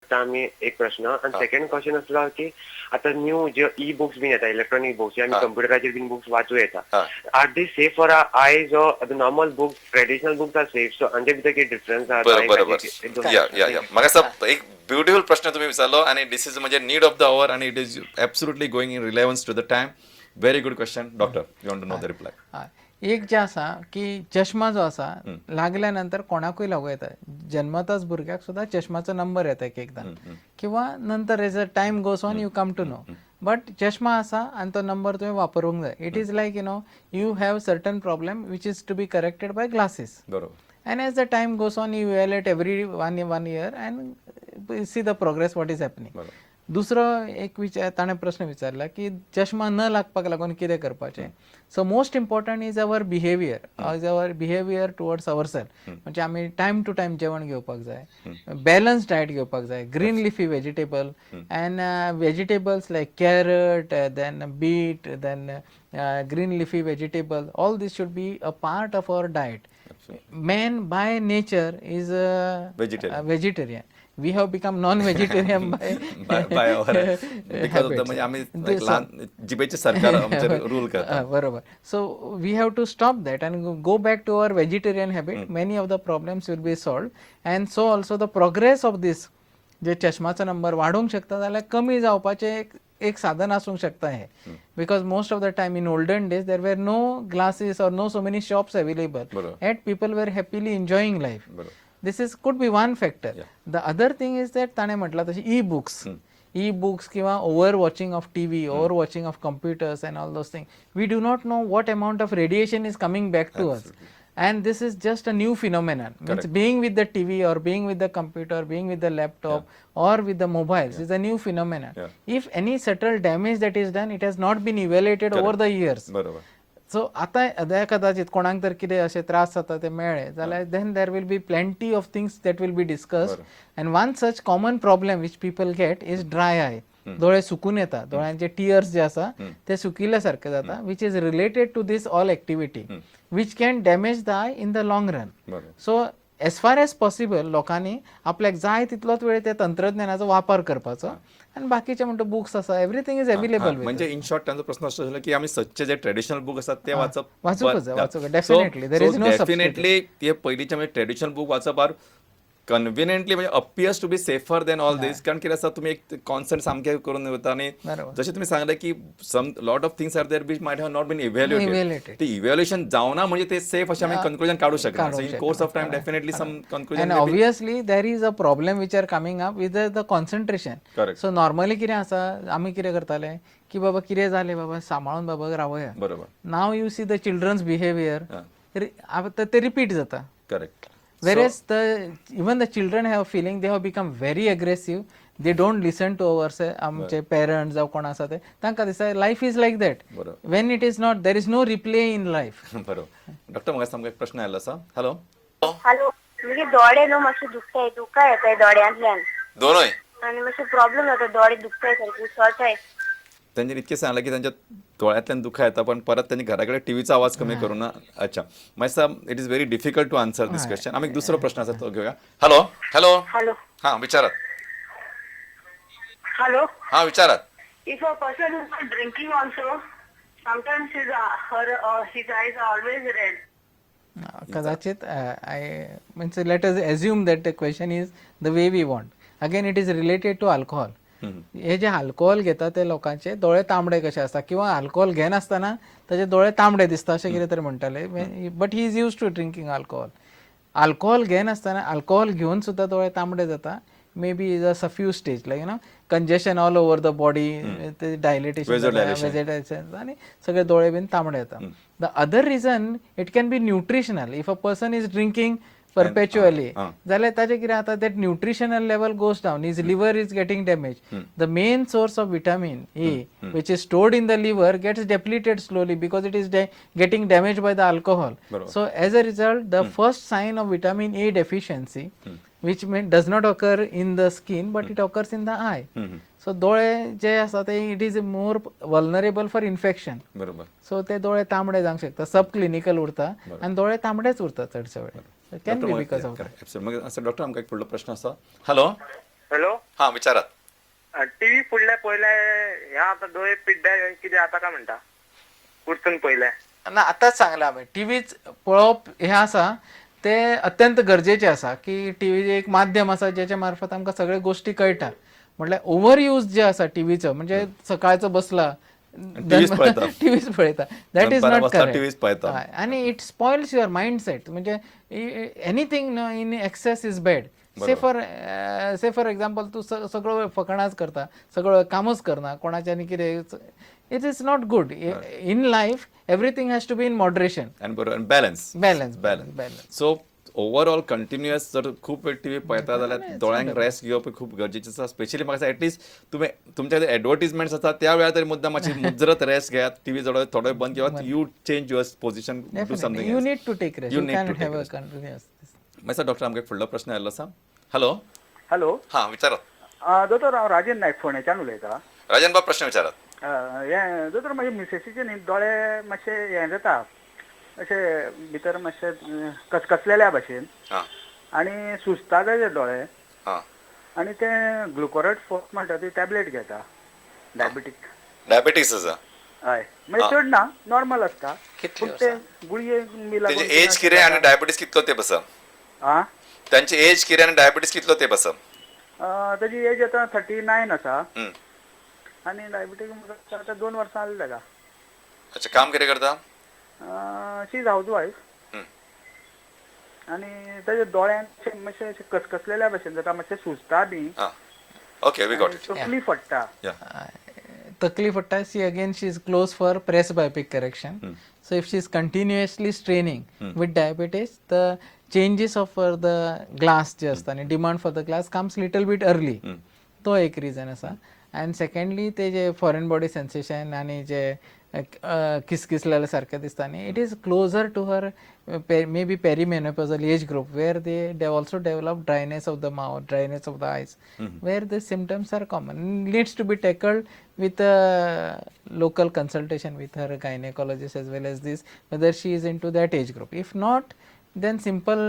शकता आमी एक प्रश्न. आनी सेकंड क्वेश्चन असलो की आता न्यू जे ई बुक्स बीन येता, इलेक्ट्रॉनिक बुक्स जे आमी कंप्युटराचेर बीन बुक्स वाचूं येता, are they safe for eyes or normal books, traditional books are safe? So हांचे भितर कितें डिफरन्स आहा? बरोबर. या म्हाका एक ब्युटिफूल प्रश्न तुम्ही विचारलो आणि दिस इज म्हणजे नीड ऑफ द आवर आणि it is absolutely going in relevance to the time. Very good question. Doctor, you want to know the reply? एक जे आसा की चष्मा जो आसा लागल्या नंतर कोणाकूय लागू येता. जन्मताच भुरग्याक सुद्धा चष्माचो नंबर येता एक एकदा, किंवा नंतर as a time goes on you come to know. But चष्मा आसा आनी तो नंबर तुवें वापरूंक जाय. It is like you have certain problem which is to be corrected by glasses. बरोबर. And as the time goes on, you evaluate every one year and see the progress what is happening. दुसरो एक ताणें प्रश्न विचारला की चष्मा न लागपाक लागून कितें करपाचें. So most important is our behaviour towards our self. म्हणजे आमी टायम टू टायम जेवण घेवपाक जाय, बॅलन्स डायट घेवपाक जाय, green leafy vegetable and vegetables like carrot, then beet, then green leafy vegetable, all this should be a part of our diet. Man by nature is a vegetarian. We have become non-vegetarian by our because of the म्हणजे आम्ही लहान जिबेचे सरकार आमचे rule करता. बरोबर. So we have to stop that and go back to our vegetarian habit. Many of the problems will be solved, and so also the progress of this जे चष्माचो number वाढूंक शकता जाल्यार कमी जावपाचे एक साधन आसूंक शकता हे. Because most of the time in olden days there were no glasses or no so many shops available, at people were happily enjoying life. This is could be one factor. The other thing is that ताणें म्हटलां तशें e books किंवा over watching of TV, over watching of computers and all those things. We do not know what amount of radiation is coming back to us. And this is just a new phenomenon. Means being with the TV or being with the computer, being with the laptop or with the mobiles is a new phenomenon. If any subtle damage that is done, it has not been evaluated over the years. So आता कदाचित कोणाक तर कितें अशें त्रास जाता ते मेळ्ळे जाल्यार then there will be plenty of things that will be discussed. And one such common problem which people get is dry eye. डोळे सुकून येता, दोळ्यांचे टियर्स जे आसा ते सुकिल्ल्या सारखे जाता, which is related to this all activity which can damage the eye in the long run. So as far as possible लोकांनी आपल्याक जाय तितलोच वेळ त्या तंत्रज्ञानाचो वापर करपाचो. आणि बाकीचे म्हणटा बुक्स आसा, एव्हरीथिंग इज अवेलेबल. म्हणजे इन शॉर्ट त्यांचा प्रश्न असो झाला की आम्ही सच्चे जे ट्रेडिशनल बुक असतात ते वाचूक definitely there is no definitely ते पयलींचे म्हणजे ट्रेडिशनल बुक वाचपार कन्व्हिनियंटली म्हणजे appears to be safer than all this. कारण कितें आसा तुम्ही एक कॉन्सेप्ट सामके करून वता आणि जशें तुम्ही सांगले की some lot of things are there which might have not been evaluated. ते इव्हॅल्युएशन जावना म्हणजे ते सेफ अशें आमी कन्क्लुजन काढू शकना. So in course of time definitely some conclusion. And obviously there is a problem which are coming up with the concentration. So normally कितें आसा, आमी कितें करताले की बाबा कितें जालें बाबा सांबाळून बाबा रावया. बरोबर. Now you see the children's behaviour ते रिपीट जाता. Correct. Whereas even the children have a feeling they have become very aggressive. They don't listen to our आमचे पेरेंट्स जावं कोण आसा ते, तांकां दिसता life is like that. When it is not, there is no replay in life. बरोबर. Doctor म्हाका सामको एक प्रश्न आयलो आसा. Hello hello. म्हणजे दोळे न्हू मातशे दुखता येताय दोळ्यांतल्यान. दोनूय आणि मातशे प्रॉब्लेम जाता, दोळे दुखताय सारखे उसळटाय. त्यांनी इतके सांगलं की त्यांच्या डोळ्यातल्यान दुखा येता, पण परत त्यांनी घराकडे टीव्हीचा आवाज कमी करू ना. अच्छा मायसा it is very difficult to answer this question. आम्ही दुसरो प्रश्न आसा तो घेऊया. Hello hello hello. हा विचारात. हॅलो. हा विचारात. If a person is drinking also sometimes his eyes are always red. कदाचित means let us assume that the question is the way we want. Again it is related to alcohol. हे जे alcohol घेतात ते लोकांचे डोळे तांबडे कशे असतात, किंवा अल्कोहोल घेनासतना ताचे डोळे तांबडे दिसता अशें कितें तरी म्हणटाले. But he is use to drinking alcohol. Alcohol घेनासतना अल्कोहोल घेवन सुद्धा डोळे तांबडे जाता. May be is a suffuse stage like congestion all over the body, dilatation आणि सगळे डोळे बीन तांबडे येता. The other reason it can be nutritional. If a person is drinking perpetually जाल्यार ताजे कितें जाता, that nutritional level goes down, his liver is getting damaged. The main source of vitamin A which is stored in the liver gets depleted slowly because it is getting damaged by the alcohol. So as a result the first sign of vitamin A deficiency which does not occur in the skin but it occurs in the eye. So डोळे जे आसा ते it is more vulnerable for infection. बरोबर. So ते डोळे तांबडे जावंक शकता, सब क्लिनिकल उरता आनी डोळे तांबडेच उरता चडशे वेळ. Can be because of that. मग असं डॉक्टर आमकां एक फुडलो प्रश्न आसा. हॅलो हॅलो हां विचारात. टीव्ही फुडल्या पयले ह्या आता दोळे पिड्ड्या कितें आता काय म्हणटा उठून पयले ना आताच सांगला हांवें टीव्हीच पळोवप हें आसा तें अत्यंत गरजेचें आसा की टीव्ही एक माध्यम आसा जेच्या मार्फत आमकां सगळ्यो गोश्टी कळटा. म्हटल्यार ओव्हर यूज जे आसा टीव्हीचो म्हणजे सकाळचो बसला TVच पळयता. टीव्हीच पळयता दॅट इज नॉट बसला करेक्ट. TVच पळयता. आनी इट स्पॉयल्स युअर मायंडसेट म्हणजे anything in excess is bad. Say for example तूं सगळो वेळ फकाणाच करता, सगळो वेळ कामच करना, कोणाच्यानी कितें it is not good. In life everything has to be in moderation आणि बरोबर balance balance. So overall continuous जर खूप वेळ टीव्ही पळयता जाल्यार दोळ्यांक रेस्ट घेवप खूप गरजेचें आसा. स्पेशली म्हाका एटलीस्ट तुमी तुमच्या एडवर्टिजमेंट्स आसा त्या वेळार तरी मुद्दाम मातशी मुजरत रेस्ट घेयात, टीव्ही जवळ थोडो वेळ बंद घेयात, you change your position, do something. You need to take rest. You you need to cannot take have a rest. Continuous. मागीर डॉक्टर आमकां एक फुडलो प्रश्न आयल्लो आसा. हॅलो हॅलो हां विचारात. दोतोर हांव राजेन नायक फोंडेच्यान उलयतां. राजन बाब प्रश्न विचारात. हें दोतोर म्हाजे मिसेसीचे न्ही दोळे मातशे हें जाता अशे भितर मातशे कचकचलेल्या भशेन हां आनी सुजता तेजे दोळे हां आनी ते ग्लुकोरायड फोर्स म्हणटा ती टॅबलेट घेता डायबिटीक. डायबिटीस आसा. हय मागीर चड ना नॉर्मल आसता कितली पूण ते गुळये बी लागून तेजे एज कितें आनी डायबिटीस कितलो तेंप आसा? आं तांचे एज कितें आनी डायबिटीस कितलो तेंप आसा? तेजी एज आतां 39 आसा हं. आनी डायबिटीक म्हाका आतां 2 वर्सां जालीं ताका. अच्छा काम कितें करता? शी इज हाऊस वायफ. हं. आनी तेजे दोळ्यांत मातशे कचकचलेल्या भशेन जाता, मातशे सुजता बी हां ओके वी गॉट इट. तकली फडटा. तकली फुट्टा she again she is close for presbyopic correction. So if she is continuously straining with diabetes, the changes of the glass जे असता आणि demand for the glass comes little bit early. तो एक reason आसा. अँड सेकंडली ते जे foreign body sensation आणि जे किसकिसलेल्या सारखें दिसता न्ही, it is closer to her may be perimenopausal age group where they also develop dryness of the mouth, dryness of the eyes, where the symptoms are common. Needs to be tackled with local consultation with her gynecologist as well as this, whether she is into that age group. If not, then simple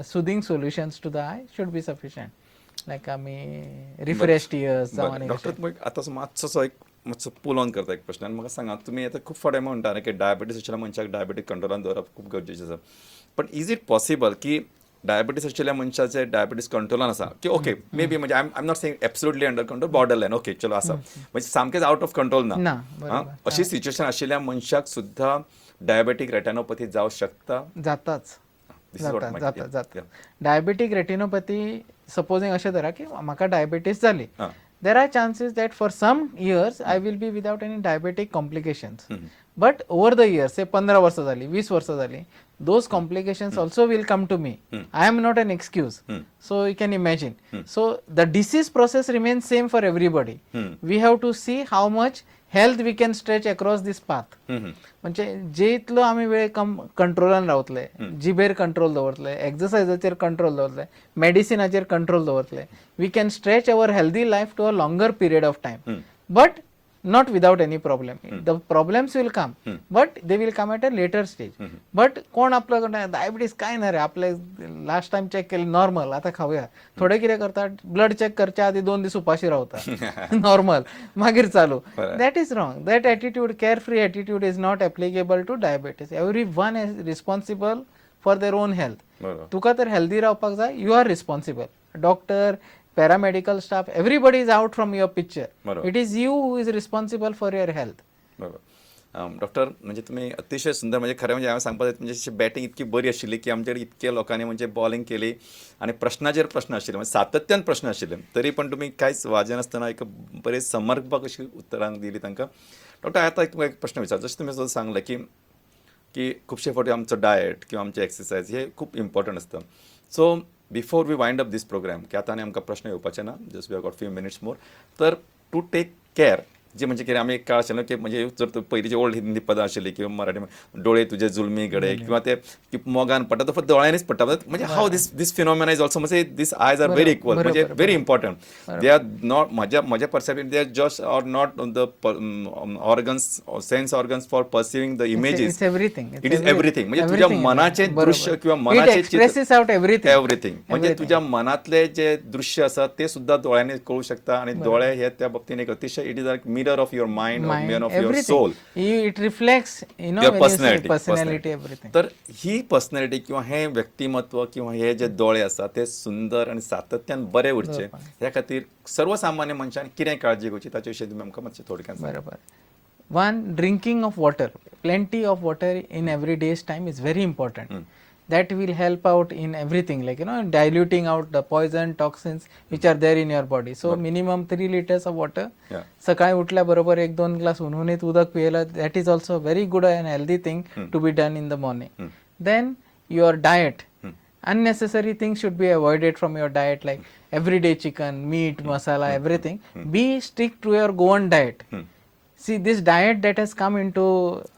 soothing solutions to the eye should be sufficient, like refreshed ears. Doctor मग आता मातसो एक मातसो pull on करता एक प्रश्न. आनी म्हाका सांगा, तुमी आतां खूब फावटी म्हणटा न्ही की डायबिटीस आशिल्ल्या मनशाक डायबिटीक कंट्रोलान दवरप खूब गरजेचें आसा. पण इज इट पॉसिबल की डायबिटीस आशिल्ल्या मनशाचे डायबिटीस कंट्रोलान आसा की ओके मे बी म्हणजे I am not saying absolutely under control, border line okay चलो आसा, म्हणजे सामकेंच आउट ऑफ कंट्रोल ना, अशी सिच्युएशन आशिल्ल्या मनशाक सुद्धा डायबेटीक रेटिनोपॅथी जावं शकता? जाता. डायबेटीक रेटिनोपॅथी सपोजींग अशें धरा की म्हाका डायबिटीस जाली, there are chances that for some years I will be without any diabetic complications. But over the years, say 15 वर्ष झाली, 20 वर्ष झाली, those complications also will come to me. I am not an excuse. So you can imagine. So the disease process remains same for everybody. We have to see how much health we can stretch across this path. म्हणजे जे इतलो आमी वेळ कंट्रोलान रावतले, जिबेर control दवरतले, एक्सरसायजाचेर control दवरतले, मेडिसिनाचेर कंट्रोल दवरतले, we can stretch our healthy life to a longer period of time, but not without any problem. The problems will come, but they will come at a later stage. But कोण आपलं diabetes काय ना रे, आपले last time check केले normal, आता खाऊया, थोडे कितें करतात ब्लड चेक करच्या आधी 2 दीस उपाशी रावतात नॉर्मल, मागीर चालू. That is wrong. That attitude, carefree attitude is not applicable to diabetes. Everyone is responsible for their own health. तुका तर हेल्दी रावपाक जाय, you are responsible. Doctor, paramedical staff, everybody is out from your picture. It is you who is responsible for your health. बरोबर. Doctor, म्हणजे तुम्ही अतिशय सुंदर, म्हणजे खरं म्हणजे हांवें सांगपाक म्हणजे बॅटिंग इतकी बरी आशिल्ली की आमचे इतके लोकांनी म्हणजे बॉलिंग केली आणि प्रश्नाचेर प्रश्न आशिल्ले, म्हणजे सातत्यान प्रश्न आशिल्ले, तरी पण तुम्ही कांयच वाजेनासतना एक बरे समर्पक अशी उतरां दिली तांकां. डॉक्टर, आता एक प्रश्न विचार, जशें तुमी सांगलें की खुबशे फावटी आमचो डायट किंवा आमचे एक्सरसायज हे खूप इम्पॉर्टंट आसता. So before we wind up this program, की आतां आनी आमकां प्रश्न येवपाचे ना, just we have got few minutes more, तर टू टेक केअर जे म्हणजे कितें आमी एक काळ आशिल्लो की म्हणजे जर पयलींची ओल्ड हिंदी पदां आशिल्ली किंवा मराठी डोळे तुजे जुलमी गडे किंवा ते की मोगान पडटा तो फक्त दोळ्यांनीच पडटा म्हणजे how this phenomena is also म्हणजे this eyes are very equal म्हणजे very important they are not माझ्या perception they are just or not the organs sense organs for perceiving the images It's everything. It is everything म्हणजे तुझ्या मनाचे दृश्य किंवा It मनाचे expresses out everything. Everything म्हणजे तुझ्या मनातले जे दृश्य असतात ते सुद्धा डोळ्यांनी कळू शकता आणि डोळे हे त्या बाबतीत एक अतिशय it is like mirror of your mind of your soul It reflects, when you say personality, everything. तर ही पर्सनॅलिटी किंवा हे व्यक्तिमत्व किंवा हे जे डोळे असतात ते सुंदर आणि सातत्यान बरे उरचे ह्या खातीर सर्वसामान्य मनशान कितें काळजी घेवची ताचे विशीं तुमी आमकां मातशें थोडक्यान सांगात. बरोबर. One, drinking of water, plenty of water in every day's time is very important. That will help out in everything, like diluting out the poison toxins which are there in your body. So minimum 3 liters of water. सकाळी उठल्याबरोबर 1-2 glass उन्हाळीत उदक पियेलं, that is also very good and healthy thing to be done in the morning. Then your diet, unnecessary things should be avoided from your diet, like everyday chicken, meat, masala, everything. Be strict to your Goan diet. See, this diet that has come into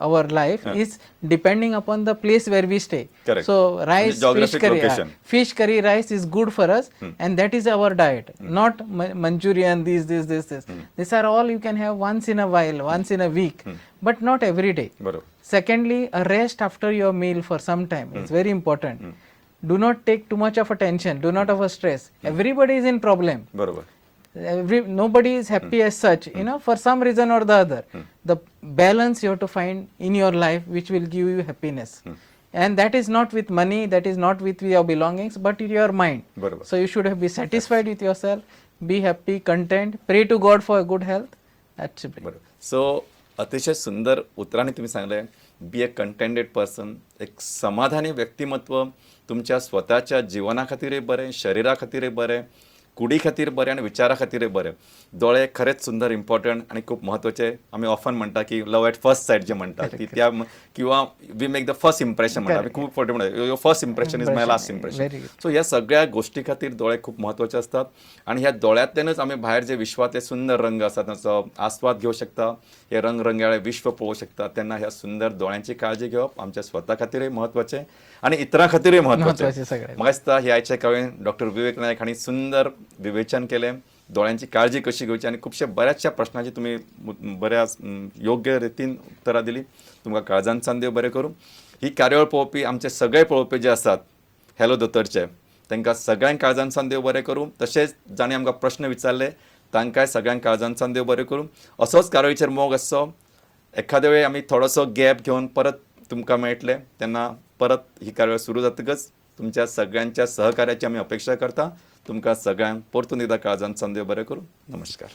our life is depending upon the place where we stay. Correct. So rice, Geographic location. fish curry rice is good for us, and that is our diet. Not Manchurian, this. These are all you can have once in a while, once in a week, but not every day. बरोबर. Secondly, a rest after your meal for some time is very important. Do not take too much of a tension. Do not have a stress. Everybody is in problem. बरोबर. Nobody is happy as such, for some reason or the other. The balance you have to find in your life which will give you happiness. And that is not with money, that is not with your belongings, but in your mind. बरोबर. So you should be satisfied with yourself, be happy, content, pray to God for good health. That's it. बरोबर. So अतिशय सुंदर उतरांनी तुम्ही सांगले be a contented person, एक समाधानी व्यक्तिमत्व तुमच्या स्वतःच्या जीवना खातीरय बरें, शरिरा खातीरय बरें, कुडी खातीर बरें आणि विचारा खातीरय बरें. दोळे खरेंच सुंदर इम्पॉर्टंट आणि खूप महत्वाचे. आमी ऑफन म्हणटा की लव एट फर्स्ट सायट जे म्हणटा की त्या किंवा we make the first impression म्हणटा. आमी खूप फावटी म्हणटा your first impression is my last impression. So ह्या सगळ्या गोष्टी खातीर दोळे खूप महत्वाचे असतात आणि ह्या दोळ्यांतल्यानच आमी भायर जे विश्वातले सुंदर रंग आसात ताचो आस्वाद घेवं शकता, हे रंगरंगाळे विश्व पळोवंक शकता. तेन्ना ह्या सुंदर दोळ्यांची काळजी घेवप आमच्या स्वता खातीरय महत्वाचें आणि इतरां खातीरय महत्वाचें. म्हाका दिसता ह्या आयच्या कवेन डॉक्टर विवेक नायक हांणी सुंदर विवेचन केलें दोळ्यांची काळजी कशी घेवची आणि खुबशे बऱ्याचशा प्रश्नांची तुम्ही बऱ्या योग्य रितीन उत्तरां दिली. तुमकां काळजांतसान देव बरें करूं. ही कार्यावळ पळोवपी आमचे सगळे पळोवपी जे आसात हॅलो दोतोरचे तांकां सगळ्यांक काळजांतसान देव बरें करूं. तशेंच जाणीं आमकां प्रश्न विचारले तांकांय सगळ्यांक काळजांतसान देव बरें करूं. असोच कार्यावळीचेर मोग आसचो. एखाद्या वेळी आमी थोडोसो गॅप घेवन परत तुमकां मेळटले तेन्ना परत ही कार्यावळ सुरू जातकच तुमच्या सगळ्यांच्या सहकार्याची आमी अपेक्षा करता. तुमकां सगळ्यांक परतून एकदां काळजांतसान देव बरें करूं. नमस्कार.